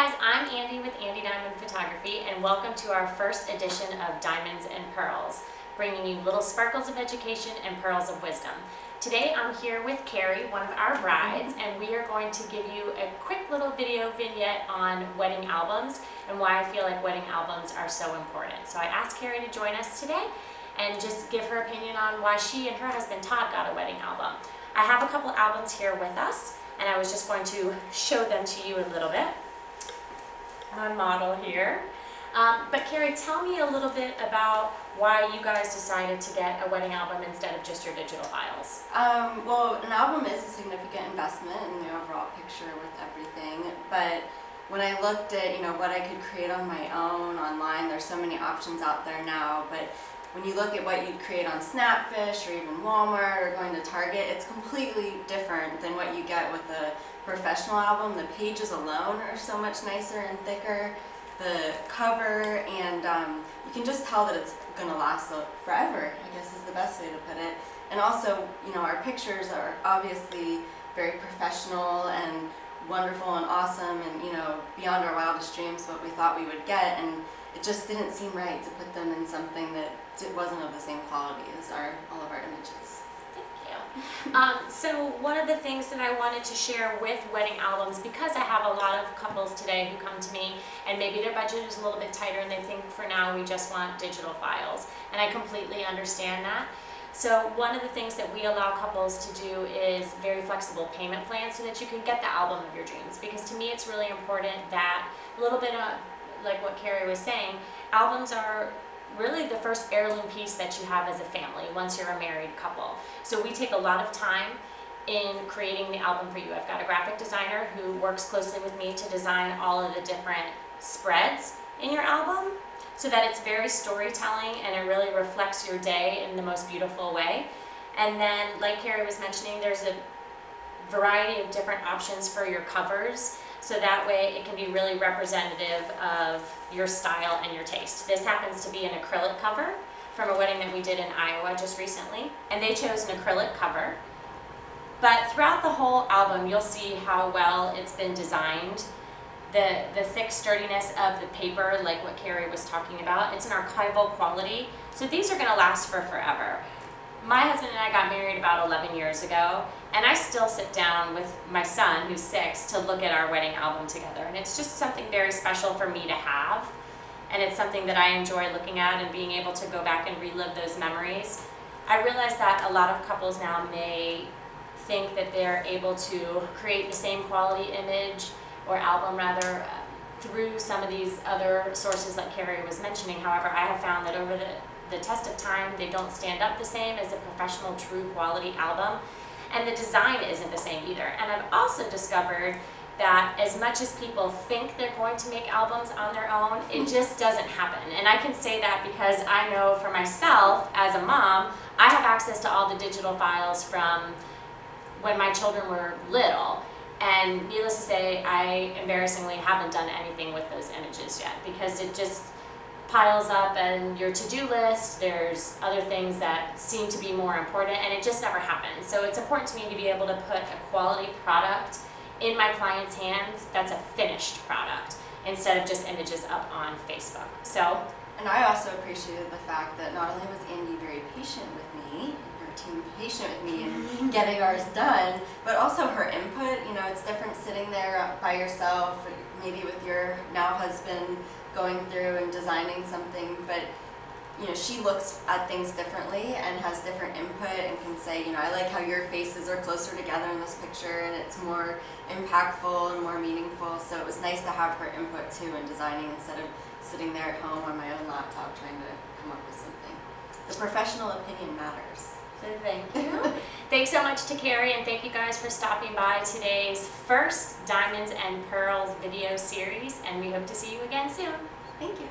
guys, I'm Andy with Andy Diamond Photography, and welcome to our first edition of Diamonds and Pearls, bringing you little sparkles of education and pearls of wisdom. Today I'm here with Carrie, one of our brides, and we are going to give you a quick little video vignette on wedding albums and why I feel like wedding albums are so important. So I asked Carrie to join us today and just give her opinion on why she and her husband Todd got a wedding album. I have a couple albums here with us, and I was just going to show them to you a little bit. My model here. But Carrie, tell me a little bit about why you guys decided to get a wedding album instead of just your digital files. Well, an album is a significant investment in the overall picture with everything, but when I looked at, what I could create on my own online, there's so many options out there now, but when you look at what you'd create on Snapfish or even Walmart or going to Target, it's completely different than what you get with a professional album. The pages alone are so much nicer and thicker, the cover, and you can just tell that it's going to last forever, I guess is the best way to put it. And also, our pictures are obviously very professional and wonderful and awesome and, beyond our wildest dreams what we thought we would get, and it just didn't seem right to put them in something that wasn't of the same quality as all of our images. So one of the things that I wanted to share with wedding albums, because I have a lot of couples today who come to me and maybe their budget is a little bit tighter and they think for now we just want digital files, and I completely understand that. So one of the things that we allow couples to do is very flexible payment plans so that you can get the album of your dreams, because to me it's really important that a little bit of, like what Carrie was saying, albums are really the first heirloom piece that you have as a family once you're a married couple. So we take a lot of time in creating the album for you. I've got a graphic designer who works closely with me to design all of the different spreads in your album so that it's very storytelling and it really reflects your day in the most beautiful way. And then, like Carrie was mentioning, there's a variety of different options for your covers, so that way it can be really representative of your style and your taste. This happens to be an acrylic cover from a wedding that we did in Iowa just recently, and they chose an acrylic cover. But throughout the whole album, you'll see how well it's been designed. The thick sturdiness of the paper, like what Carrie was talking about, it's an archival quality, so these are gonna last for forever. My husband and I got married about 11 years ago, and I still sit down with my son, who's 6, to look at our wedding album together. And it's just something very special for me to have. And it's something that I enjoy looking at and being able to go back and relive those memories. I realize that a lot of couples now may think that they're able to create the same quality image, or album rather, through some of these other sources like Carrie was mentioning. However, I have found that over the test of time, they don't stand up the same as a professional, true quality album. And the design isn't the same either. And I've also discovered that as much as people think they're going to make albums on their own, it just doesn't happen. And I can say that because I know for myself, as a mom, I have access to all the digital files from when my children were little. And needless to say, I embarrassingly haven't done anything with those images yet, because it just piles up and your to-do list, there's other things that seem to be more important, and it just never happens. So it's important to me to be able to put a quality product in my client's hands that's a finished product, instead of just images up on Facebook. And I also appreciated the fact that not only was Andy very patient with me, and her team patient with me in getting ours done, but also her input. It's different sitting there by yourself, maybe with your now husband, going through and designing something, but she looks at things differently and has different input and can say, I like how your faces are closer together in this picture and it's more impactful and more meaningful. So it was nice to have her input too in designing, instead of sitting there at home on my own laptop trying to come up with something. The professional opinion matters. So thank you. Thanks so much to Carrie, and thank you guys for stopping by today's first Diamonds and Pearls video series, and we hope to see you again soon. Thank you.